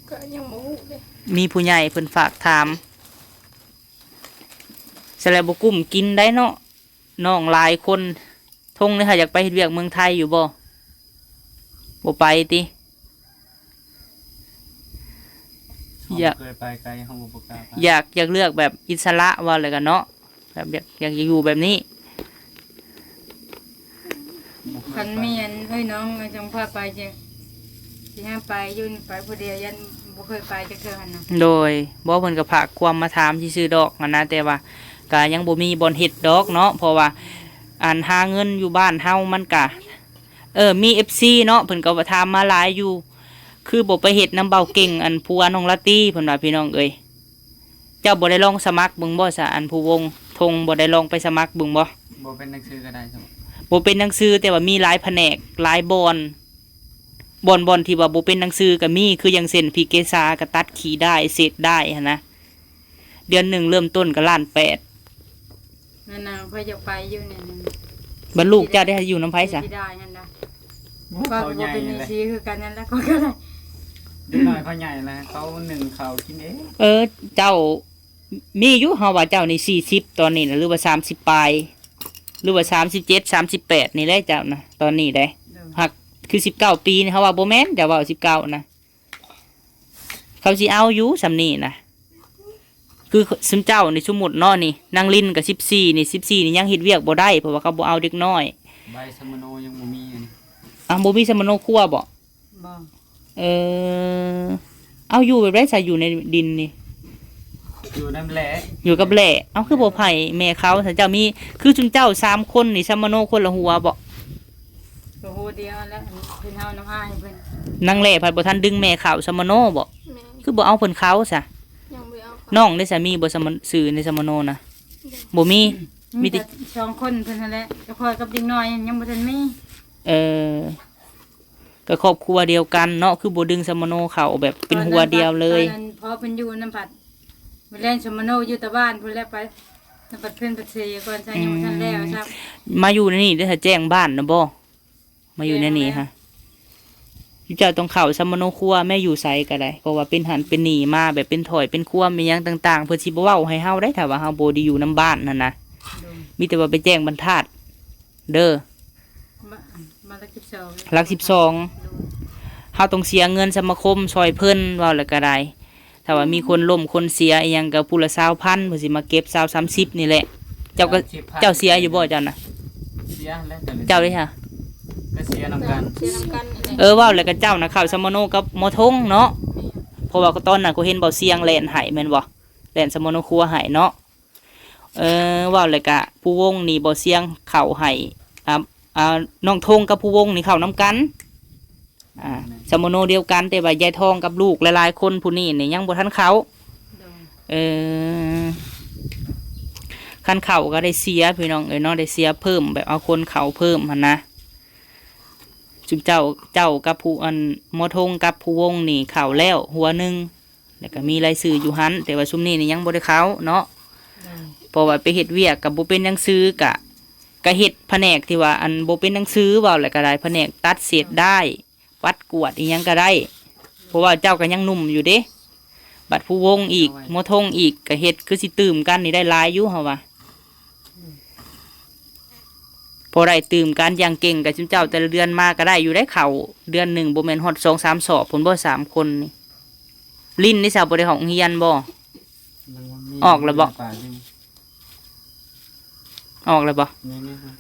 D: ก็ยังบ่ฮู้เลย
B: มีผู้ใหญ่เพิ่นฝากถามสแลบกุ้มกินได้เนาะน้องหลายคนทงเลยค่ะอยากไปเฮ็ดเวียกเมืองไทยอยู่บ่ไปติอยาก
C: เคยไปไกลห้องบุปการ
B: อยากเลือกแบบอิสระว่าอะไรกันเนาะแบบอยากอยู่แบบนี้
A: คันมีอันเอ้ยน้องจังพาไปจะสิหาไปอยู่นี่ไปผู้เดียวยันบ่เคยไปจักเทื่อหั่นน่ะ
B: โดยบ่เพิ่นก็พากความมาถามซื่อๆดอกหั้นนะแต่ว่าก็ยังบ่มีบ่อนเฮ็ดดอกเนาะเพราะว่าหาเงินอยู่บ้านเฮามันก็มี FC เนาะเพิ่นก็ถามมาหลายอยู่ คือบ่ไปเฮ็ดน้ำเบาเก่งอันผัวน้องละตี้เพิ่นว่าพี่น้องเอ้ยเจ้าบ่ได้ลองสมัครเบิ่งบ่ซะอันผู้วงทงบ่ได้ลองไปสมัครเบิ่งบ่
C: บ่เป็นหนังสือก็ได้ครับ
B: บ่เป็นหนังสือแต่ว่ามีหลายแผนกหลายบอนที่ว่าบ่เป็นหนังสือก็มีคืออย่างเช่นพี่เกษาก็ตัดขีได้เศษได้หั่นนะ เดือนหนึ่งเริ่มต้นก็ล้านแปด
A: นั่นน่ะเพิ่นจะไปอยู่เนี่ยนั่น
B: บรรลูกเจ้าได้อยู่น้ำไผ่ซะ
A: ที่ได้นั่นนะ
C: โอ้
A: ก็
C: เขาให
A: บ่
C: ญ่
A: เป็น
C: เลย
A: สีคือกันนั่นแหละก็ได้
C: เด็กน้อยเขาใหญ่แล้วเขาหนึ่งเขากินเอง
B: เจ้ามีอยู่เฮาว่าเจ้านี่40ตอนนี้นะหรือว่า30ปลายหรือว่า37 38นี่แหละเจ้านะตอนนี้ได้หักคือ19ปีนี่เฮาว่าบ่แม่นเจ้าว่า19นะเขาสิเอาอยู่ซำนี้นะคือซึมเจ้านี่สมมุติเนาะนี่นางลินก็14นี่14นี่ยังเฮ็ดเวียกบ่ได้เพราะว่าเขาบ่เอาเด็กน้อย
C: ใบสมโนยังบ่มีอันนี้
B: บ่มีสมโนครัวบ่
A: บ่
B: เอาอยู่แบบไรใส่อยู่ในดินนี่
C: อยู่น้ำแหละ
B: อยู่กับแหล่เอาคือบ่ไผ่แม่เขาถ้าเจ้ามีคือจุนเจ้า3คนนี่สมโนคนละหัวบ่
A: โอ้โหเดียวแล้วเพิ่นเฮาน้ำอ้ายเพิ่น
B: นางแหล่ไผบ่ทันดึงแม่เขาสมโนบ่
D: แม่
B: คือบ่เอาเพิ่นเขาซะ
D: ยังบ่เอาเขา
B: น้องได้สามีบ่สมสื่อในสมโนนะบ่มี
A: มีแต่2คนเพิ่นนั่นแหละก็พอกับเด็กน้อยยังบ่ทันมี
B: ก็ครอบครัวเดียวกันเนาะคือบ่ดึงสมโนเขาแบบเป็นหัวเดียวเลย
A: ตอนนั้นพอเพิ่นอยู่น้ำผัดไปเล่นสมโนอยู่แต่บ้านเพิ่นแล้วไปน้ำผัดเพิ่นไปเสียก่อนใช่ยังบ่ทันแล้วครับ
B: มาอยู่ในนี่ได้ถ้าแจ้งบ้านนะบ่มาอยู่ในนี่ฮะเจ้าต้องเข้าสมโนครัวแม่อยู่ไสก็ได้เพราะว่าเป็นหันเป็นหนีมาแบบเป็นถอยเป็นครัวมีหยังต่างๆเพิ่นสิบ่เว้าให้เฮาได้ถ้าว่าเฮาบ่ได้อยู่นํบ้านนั่นนะมีแต่ว่าไปแจ้งบรรทัดเด้อ
A: มาละ12
B: หลักเฮาต้องเสียเงินสมาคมซอยเพิ่นเว้าแล้วก็ได้ถ้าว่ามีคนล้มคนเสียอีหยังก็ผู้ละ20,000เพิ่นสิมาเก็บ20 30นี่แหละ เจ้าก็เจ้าเสียอยู่บ่เจ้าน่ะ
C: เสียแล้วแต่ละ
B: เจ้าเด้ค่ะ
C: ก็เสียนำกัน
D: เสียน้ำกันนี่แหละ
B: เว้าแล้วก็เจ้านะเข้าสมโนกับหมอทงเนาะเพราะว่าตอนนั้นกูเห็นเบาเสียงแล่นไห้แม่นบ่แล่นสมโนครัวไห้เนาะเว้าแล้วก็ผู้วงนี่เบาเสียงเข้าไห้น้องทงกับผู้วงนี่เข้านํกันสมโนเดียวกันแต่ว่ายายทองกับลูกหลายๆคนผู้นี้นี่ยังบ่ทันเข้าคันเข้าก็ได้เสียพี่น้องเนาะได้เสียเพิ่มแบบเอาคนเข้าเพิ่มหั่นนะจุมเจ้ากับผู้หมอทงกับผู้วงนี่เข่าแล้วหัวหนึ่งแล้วก็มีรายชื่ออยู่หันแต่ว่าซุมนี้นี่ยังบ่ได้เข้าเนาะเพราะว่าไปเฮ็ดเวียกกับบ่เป็นหนังสือกะเฮ็ดแผนกที่ว่าบ่เป็นหนังสือเว้าแล้วก็ได้แผนกตัดเศษได้วัดกวดอีหยังก็ได้เพราะว่าเจ้าก็ยังหนุ่มอยู่เด้บัดผู้วงอีกหมอทงอีกก็เฮ็ดคือสิตื่มกันนี่ได้หลายอยู่เฮาว่าพอได้ตื่มกันอย่างเก่งกับจุนเจ้าแต่ละเดือนมาก็ได้อยู่ได้เข่าเดือนหนึ่งโบแมนฮอด2-3 สอบผลบ่3 คนนี่ลิ้นนี่สาวบ่ได้ของเฮียนบ่ ออกแล้วบ่ ออกแล้วบ่
C: นี่ครับ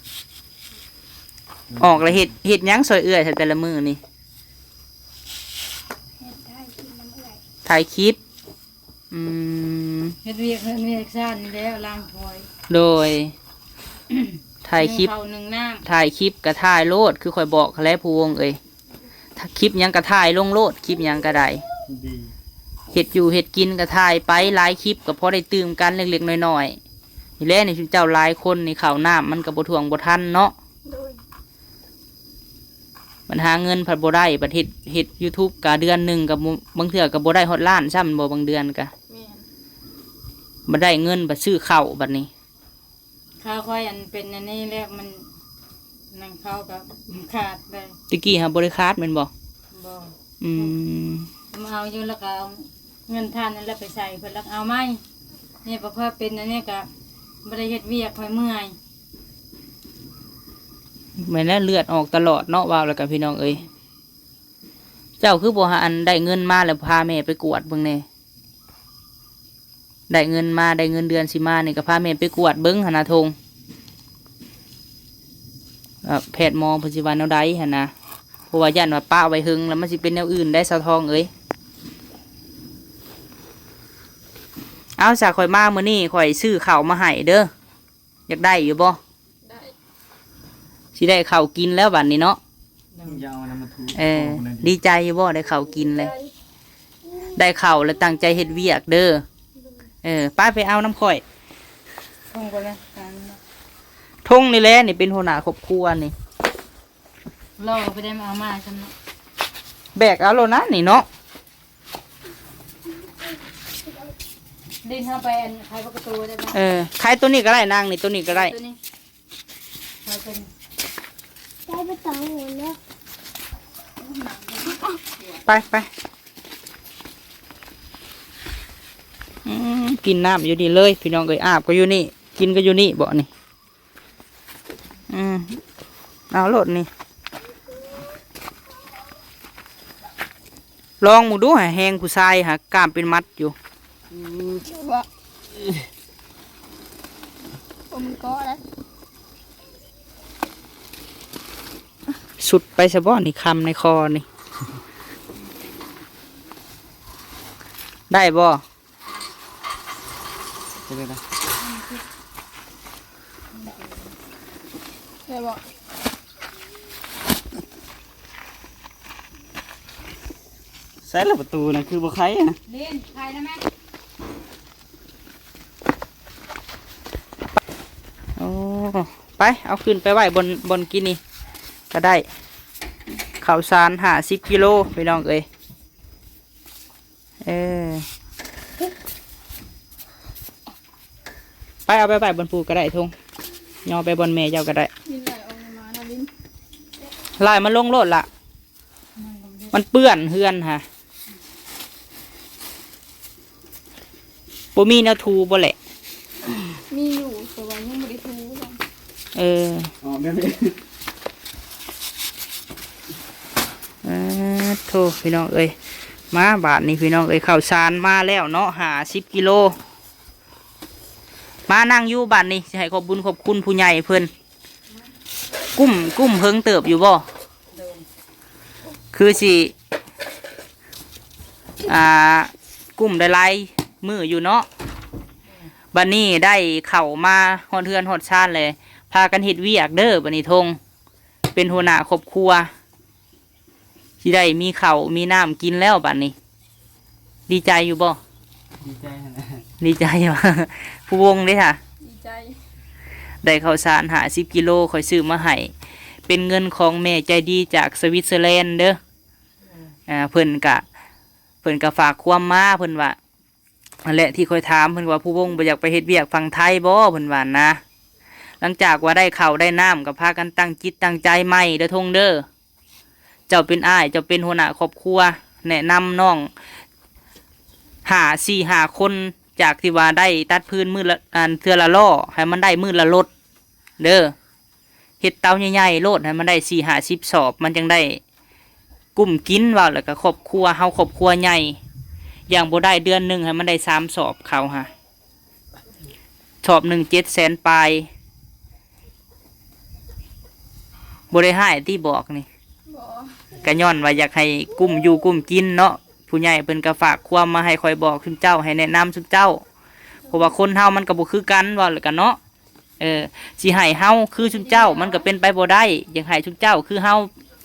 B: ออกแล้วเฮ็ดหยังซอยเอื้อยแต่ละมื้อนี่ถ่ายคลิป
A: เฮ็ดเวียกเฮ็ดเวียกซ่านนี่แล้วล้างถ้วย
B: โดย ถ่ายคลิป
A: ข้าว1น้ำ
B: ถ่ายคลิปก็ถ่ายโลดคือข่อยบอกแล้วผู้วงเอ้ยถ้าคลิปหยังก็ถ่ายลงโลดคลิปหยังก็ได้
C: ดี
B: เห็ดอยู่เห็ดกินก็ถ่ายไปหลายคลิปก็พอได้ตื่มกันเล็กๆน้อยๆนี่แหละนี่เจ้าหลายคนนี่ข่าวน้ำมันก็บ่ถ่วงบ่ทันเนาะ
D: โดย
B: มันหาเงินผัดบ่ได้บัดเฮ็ด YouTube ก็เดือนหนึงก็บางเทื่อก็บ่ได้ฮอดล้านซ้ำบ่บางเดือนก็
D: แม่น
B: บ่ได้เงินบัดซื้อข้าวบัดนี้
A: ข้าวค่อยเป็นอันนี้แล้วมันนั่งข้าวก็ขาดเลย
B: ตะกี้หาบ่ได้คาดแม่นบ่
A: บ่
B: อืม
A: มาเอาอยู่แล้วก็เอาเงินทานนั่นแหละไปใส่เพิ่นแล้วเอาไหมนี่บ่พอเป็นอันนี้ก็บ่ได้เฮ็ดเวียกค่อยเมื่อย
B: แม่นแล้วเลือดออกตลอดเนาะว่าแล้วกันพี่น้องเอ้ยเจ้าคือบ่หาได้เงินมาแล้วพาแม่ไปกวดเบิ่งแน่ได้เงินมาได้เงินเดือนสิมานี่ก็พาแม่ไปกวดเบิ่งหั่นนะทงแพทย์หมอเพิ่นสิว่าแนวใดหั่นนะเพราะว่าย่านว่าป้าไว้หึงแล้วมันสิเป็นแนวอื่นได้สะทองเอ้ยเอาซะข่อยมามื้อนี้ข่อยซื้อข้าวมาให้เด้ออยากได้อยู่บ่
D: ได้
B: สิได้ข้าวกินแล้วบัดนี้เนาะ
C: ยาวนะมาถู
B: ดีใจอยู่บ่ได้ข้าวกินเลยได้ข้าวแล้วตั้งใจเฮ็ดเวียกเด้อป้าไปเอาน้ำข่อย
A: คงบ่นะการ
B: ทงนี่แหละนี่เป็นหัวหน้าครอบครัวนี่
A: รอไปได้มาเอามาจำเนาะ
B: แบกเอาโลนะนี่เนาะ
A: ดินเข้าไปอันใครประตูได้ไหม
B: ขายตัวนี้ก็ได้นางนี่ตัวนี้ก็ได้
A: ตัวนี้เราเป็น
E: ได้ไปต่อหมดแล้ว
B: ไปกินน้ำอยู่นี่เลยพี่น้องเอ้ยอาบก็อยู่นี่กินก็อยู่นี่บ่นี่เอาโลดนี่ลองหมูดูหาแหงผู้ชายหากล้ามเป็นมัดอยู่
D: ว่าผมก็แล้ว
B: สุดไปสะบ้อนี่คำในคอนี่ ได้บ่
C: จะได้ไหม
D: ได้บอก
C: ใส่ละประตูนะคือบ่ใครอ่ะ
A: ดินใครนะแม่
B: โอ้ไปเอาขึ้นไปไหวบนกินนี่ก็ได้ข้าวสาร50 กิโลไปน้องเอ้ยไปเอาไปไหวบนปูก็ได้ทงย่อไปบนแม่เจ้าก็ได้
D: บินไหลออกมานะบิน
B: ลายมันลงโลดละมันเปื้อนเฮือนฮะบ่มีแนวทูบ่แหละ
D: มีอยู่แต่ว่ายังไม่ได้ทูเลย
C: อ๋อแม่ไม่
B: โทษพี่น้องเอ้ยมาบาทนี้พี่น้องเอ้ยข้าวสารมาแล้วเนาะ50 กิโลมานั่งอยู่บ้านนี้สิให้ขอบบุญขอบคุณผู้ใหญ่เพิ่นกุ้มเพิ่งเติบอยู่บ่คือสิกุ้มได้หลายมืออยู่เนาะบัดนี้ได้เข่ามาฮอดเฮือนฮอดชาติเลยพากันเฮ็ดเวียกเด้อบัดนี้ทงเป็นหัวหน้าครอบครัวที่ได้มีเข่าวมีน้ำกินแล้วบัดนี้ ดีใจอยู่บ่
C: ดีใจนะ
B: ดีใจว่ะ ผู้วงเด้ค่ะ
D: ดีใจ
B: ได้ข้าวสาร50 กิโลคอยซื้อมาให้เป็นเงินของแม่ใจดีจากสวิตเซอร์แลนด์เด้อเพิ่นกะฝากความมาเพิ่นว่านั่นแหละที่คอยถามเพิ่นว่าผู้วงบ่อยากไปเฮ็ดเวียกฝั่งไทยบ่เพิ่นว่านะหลังจากว่าได้ข้าวได้น้ำก็พากันตั้งจิตตั้งใจใหม่เด้อทงเด้อเจ้าเป็นอ้ายเจ้าเป็นหัวหน้าครอบครัวแนะนำน้อง4-5 คนจากที่ว่าได้ตัดพื้นมือละเทือละล่อให้มันได้มือละรถเด้อเฮ็ดเตาใหญ่ๆโลดให้มันได้40-50 สอบมันจังได้กุ้มกินว่าแล้วก็ครอบครัวเฮาครอบครัวใหญ่อย่างบ่ได้เดือนหนึงให้มันได้3 สอบเขาฮะสอบ1 700,000 ปลายบ่ได้ให้ที่บอกนี่
D: บอก
B: ก็ย้อนว่าอยากให้กุ้มอยู่กุ้มกินเนาะผู้ใหญ่เพิ่นก็ฝากความมาให้คอยบอกคุณเจ้าให้แนะนำคุณเจ้าเพราะว่าคนเฮามันก็บ่คือกันว่าแล้วกันเนาะสิให้เฮาคือคุณเจ้ามันก็เป็นไปบ่ได้อยากให้คุณเจ้าคือเฮา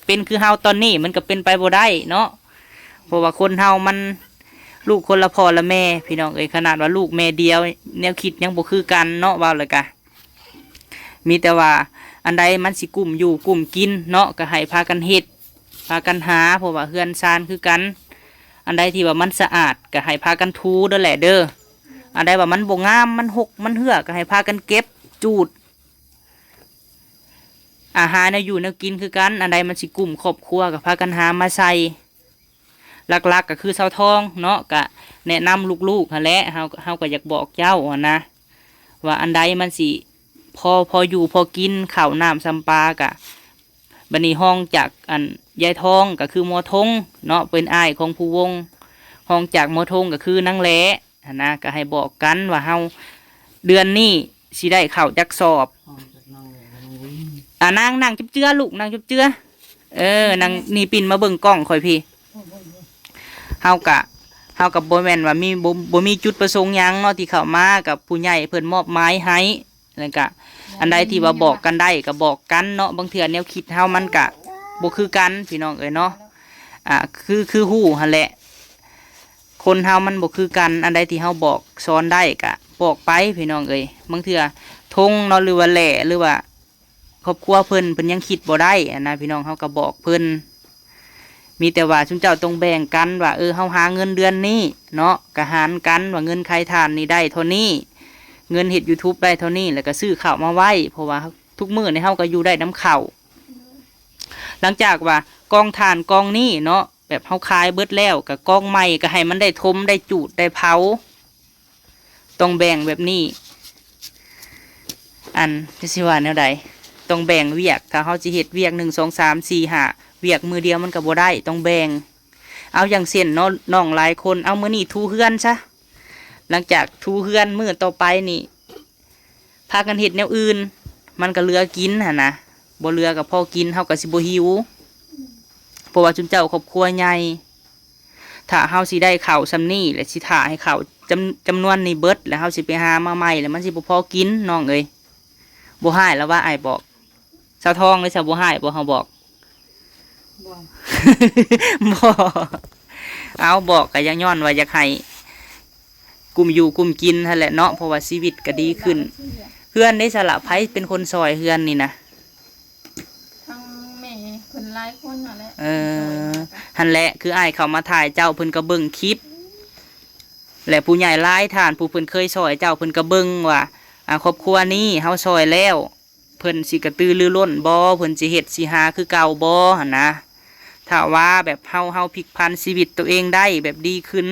B: เป็นคือเฮาตอนนี้มันก็เป็นไปบ่ได้เนาะเพราะว่าคนเฮามันลูกคนละพ่อละแม่พี่น้องขนาดว่าลูกแม่เดียวแนวคิดยังบ่คือกันเนาะว่าแล้วก็มีแต่ว่าอันใดมันสิกุ้มอยู่กุ้มกินเนาะก็ให้พากันเฮ็ดพากันหาเพราะว่าเฮือนซานคือกันอันใดที่ว่ามันสะอาดก็ให้พากันทูเด้อแหละเด้ออันใดว่ามันบ่งามมันหกมันเหือกก็ให้พากันเก็บจูดอาหารเนี่ยอยู่แนวกินคือกันอันใดมันสิกลุ่มครอบครัวก็พากันหามาใส่หลักๆก็คือเสาทองเนาะก็แนะนำลูกๆหั่นแหละเฮาก็อยากบอกเจ้านะว่าอันใดมันสิพออยู่พอกินข้าวน้ำซ้ำปลากะบัดนี้ห้องจากอันยายทองก็คือหมอทงเนาะเป็นอ้ายของผู้วงห้องจากหมอทงก็คือนางแหละนะก็ให้บอกกันว่าเฮาเดือนนี้สิได้ข้าวจักสอบนั่งจุ๊บเจือลูกนั่งจุ๊บเจือนางนี่ปิ่นมาเบิ่งกล้องคอยพี่เฮากับบ่แม่นว่ามีบ่มีจุดประสงค์หยังเนาะที่เข้ามากับผู้ใหญ่เพิ่นมอบหมายให้แล้วก็อันใดที่ว่าบอกกันได้ก็บอกกันเนาะบางเทื่อแนวคิดเฮามันก็บ่คือกันพี่น้องเนาะคือฮู้หั่นแหละคนเฮามันบ่คือกันอันใดที่เฮาบอกสอนได้ก็บอกไปพี่น้องบางเทื่อทงเนาะหรือว่าแหล่หรือว่าครอบครัวเพิ่นยังคิดบ่ได้นะพี่น้องเฮาก็บอกเพิ่น มีแต่ว่าชุนเจ้าต้องแบ่งกันว่าเฮาหาเงินเดือนนี้เนาะกะหารกันว่าเงินใครทานนี่ได้เท่านี้เงินเฮ็ด YouTube ได้เท่านี้แล้วก็ซื้อข้าวมาไว้เพราะว่าทุกมื้อในเฮาก็อยู่ได้น้ำข้าวหลังจากว่ากองทานกองนี้เนาะแบบเฮาขายเบิดแล้วก็กองใหม่ก็ให้มันได้ทมได้จูดได้เผาต้องแบ่งแบบนี้อันจะสิว่าแนวใดต้องแบ่งเวียกถ้าเฮาสิเฮ็ดเวียก1 2 3 4 5เวียกมือเดียวมันก็บ่ได้ต้องแบ่งเอาอย่างเช่นเนาะน้องหลายคนเอามื้อนี้ทูเฮือนซะหลังจากทูเฮือนมื้อต่อไปนี่พากันเฮ็ดแนวอื่นมันก็เหลือกินหั่นนะบ่เหลือก็พอกินเฮาก็สิบ่หิวเพราะว่าจุนเจ้าครอบครัวใหญ่ถ้าเฮาสิได้ข้าวซำนี้และสิท่าให้ข้าวจำนวนนี้เบิดแล้วเฮาสิไปหามาใหม่แล้วมันสิบ่พอกินน้องเอ้ยบ่ให้แล้วว่าอ้ายบอกสาวทองเลยสาวบ่ให้บ่เฮาบอก
A: บ่
B: บ่เอาบอกก็ยังย้อนว่าอยากให้กลุ่มอยู่กลุ่มกินนั่นแหละเนาะเพราะว่าชีวิตก็ดีขึ้นเพื่อนได้สละไผเป็นคนซอยเพื่อนนี่นะ
D: ทั้งแม่เพิ่นหลายคนนั่นแหละ
B: หั่นแหละคืออ้ายเขามาถ่ายเจ้าเพิ่นก็เบิ่งคลิปและผู้ใหญ่หลายท่านผู้เพิ่นเคยซอยเจ้าเพิ่นก็เบิ่งว่าครอบครัวนี้เฮาซอยแล้วเพิ่นสิกระตือรือร้นบ่เพิ่นสิเฮ็ดสิหาคือเก่าบ่หั่นนะถ้าว่าแบบเฮาพลิกผันชีวิตตัวเองได้แบบดีขึ้น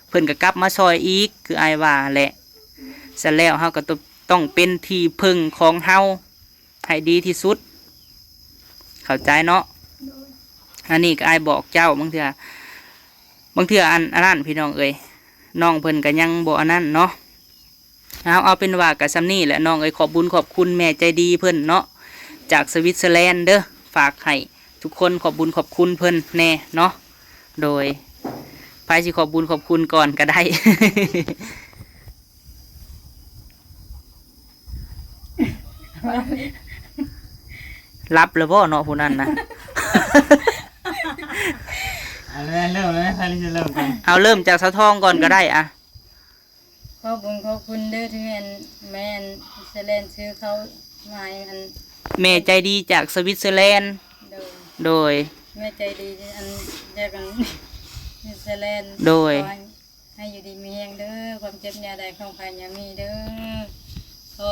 B: เพิ่นก็กลับมาซอยอีกคืออ้ายว่าแหละเสร็จแล้วเฮาก็ต้องเป็นที่พึ่งของเฮาให้ดีที่สุดเข้าใจเนาะอันนี้ก็อ้ายบอกเจ้าบางเทื่ออันนั้นพี่น้องเอ้ยน้องเพิ่นก็ยังบ่อันนั้นเนาะเอาเป็นว่ากับซัมนี่แหละน้องเอ้ยขอบบุญขอบคุณแม่ใจดีเพิ่นเนาะจากสวิตเซอร์แลนด์เด้อฝากให้ทุกคนขอบบุญขอบคุณเพิ่นแน่เนาะโดยไปสิขอบบุญขอบคุณก่อนก็ได้ รับเลยบ่เนาะผู้นั้นนะ
C: เอาเลยเริ่มเลยใครจะเริ่มกัน
B: เอาเริ่มจากสะทองก่อนก็ได้อะ
A: ขอบคุณเด้อที่แม่นเซเลนซื้อเขามาให้อัน
B: แม่ใจดีจากสวิตเซอร์แลนด์
A: โดย
B: โดย
A: แม่ใจดีที่อันแยกกันเซเลน
B: โดย
A: ขอให้อยู่ดีมีแรงเด้อความเจ็บยาใดของภัยอย่ามีเด้อขอ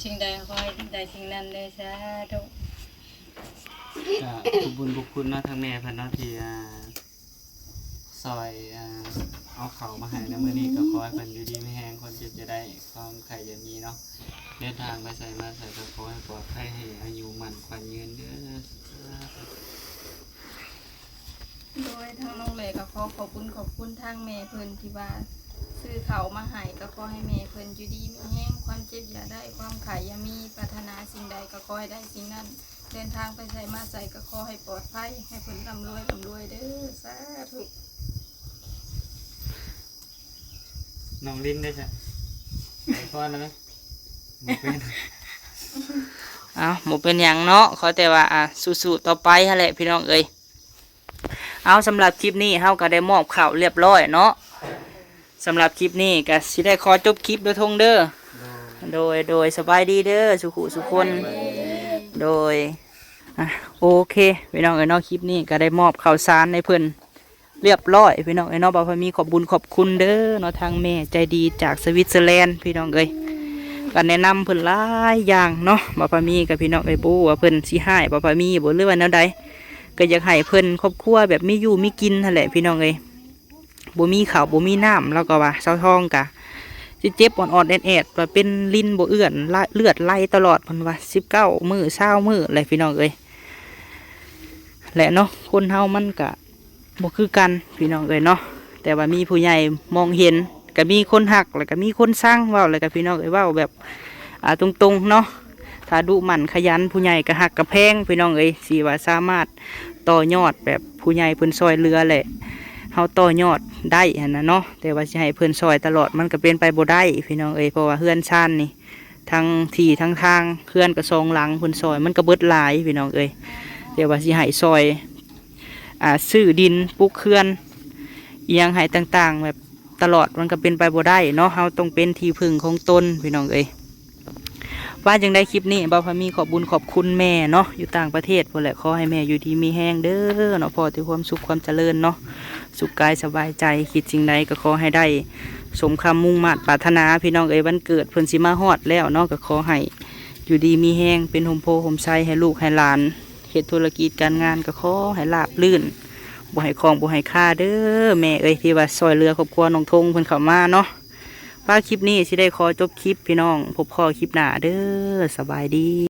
A: สิ่งใดขอให้ได้สิ่งนั้นเด้อสาธุ
C: ขอบบุญขอบคุณเนาะทางแม่เพิ่นเนาะที่ซอยเอาเขามาให้ในมื้อนี้ก็ขอให้เพิ่นอยู่ดีมีแรงคนเจ็บจะได้ความไข่อย่ามีเนาะเดินทางไปใส่มาใส่ก็ขอให้ปลอดภัยให้อายุมั่นขวัญยืนเด้อ
D: โดยทางน้องเลยก็ขอบคุณทางแม่เพิ่นที่ว่าซื้อเขาวมาให้ก็ขอให้แม่เพิ่นอยู่ดีมีแห้งความเจ็บอย่าได้ความขายอย่ามีปรารถนาสิ่งใดก็ขอให้ได้สิ่งนั้นเดินทางไปใส่มาใส่ก็ขอให้ปลอดภัยให้เพิ่นร่ำรวยเด้อสาธุ
C: น้องลิ้นได้จ้ะไปก่อนแล้วไหมบ่เป็น
B: เอาหมูเป็นอย่างเนาะขอแต่ว่าสู้ๆต่อไปฮะแหละพี่น้องเอ้ยเอาสำหรับคลิปนี้เฮาก็ได้มอบข่าวเรียบร้อยเนาะสำหรับคลิปนี้ก็สิได้ขอจบคลิปโดยทงเด้อโดยสบายดีเด้อสุขุสุคนโดยโอเคพี่น้องเอ้ยเนาะคลิปนี้ก็ได้มอบข่าวสารในเพิ่นเรียบร้อยพี่น้องเอ้ยเนาะบ่าวพามีขอบบุญขอบคุณเด้อเนาะทางแม่ใจดีจากสวิตเซอร์แลนด์พี่น้องเอ้ยก็แนะนำเพิ่นหลายอย่างเนาะบ่าวพามีกับพี่น้องเอ้ยบ่ว่าเพิ่นสิให้บ่าวพามีบ่หรือว่าแนวใดก็อยากให้เพิ่นครอบครัวแบบมีอยู่มีกินนั่นแหละพี่น้องเอ้ยบ่มีข้าวบ่มีน้ำแล้วก็ว่าเศร้าท้องกะสิเจ็บอ่อนๆแอดๆว่าเป็นลิ้นบ่เอื้อนเลือดไหลตลอดเพิ่นว่า19มื้อ20มื้ออะไรพี่น้องเอ้ยและเนาะคนเฮามันก็บ่คือกันพี่น้องเอ้ยเนาะแต่ว่ามีผู้ใหญ่มองเห็นก็มีคนหักแล้วก็มีคนสร้างเว้าแล้วก็พี่น้องเอ้ยเว้าแบบตรงๆเนาะถ้าดุหมั่นขยันผู้ใหญ่ก็หักกระแพงพี่น้องเอ้ยสิว่าสามารถต่อยอดแบบผู้ใหญ่เพิ่นซอยเรือแหละเฮาต่อยอดได้หั่นน่ะเนาะแต่ว่าสิให้เพิ่นซอยตลอดมันก็เป็นไปบ่ได้พี่น้องเอ้ยเพราะว่าเฮือนชานนี่ทั้งที่ทั้งทางเฮือนก็ซองหลังเพิ่นซอยมันก็เบิดหลายพี่น้องเอ้ยแต่ว่าสิให้ซอยซื้อดินปลูกเขื่อนอีหยังให้ต่างๆแบบตลอดมันก็เป็นไปบ่ได้เนาะเฮาต้องเป็นที่พึ่งของตนพี่น้องเอ้ย ว่าจังได้คลิปนี้บ่าวพามีขอบบุญขอบคุณแม่เนาะอยู่ต่างประเทศพุ่นแหละขอให้แม่อยู่ดีมีแห้งเด้อเนาะพอที่ความสุขความเจริญเนาะสุขกายสบายใจคิดสิ่งใดก็ขอให้ได้สมคำมุ่งมั่นปรารถนาพี่น้องเอ๋ยวันเกิดเพิ่นสิมาฮอดแล้วเนาะก็ขอให้อยู่ดีมีแห้งเป็นโฮมโพโฮมไซให้ลูกให้หลานเฮ็ดธุรกิจการงานก็ขอให้ราบรื่นบ่ให้คลองบ่ให้ค่าเด้อแม่เอ้ยที่ว่าซอยเรือครอบครัวน้องทงเพิ่นเข้ามาเนาะว่าคลิปนี้สิได้ขอจบคลิปพี่น้องพบพ่อคลิปหน้าเด้อสบายดี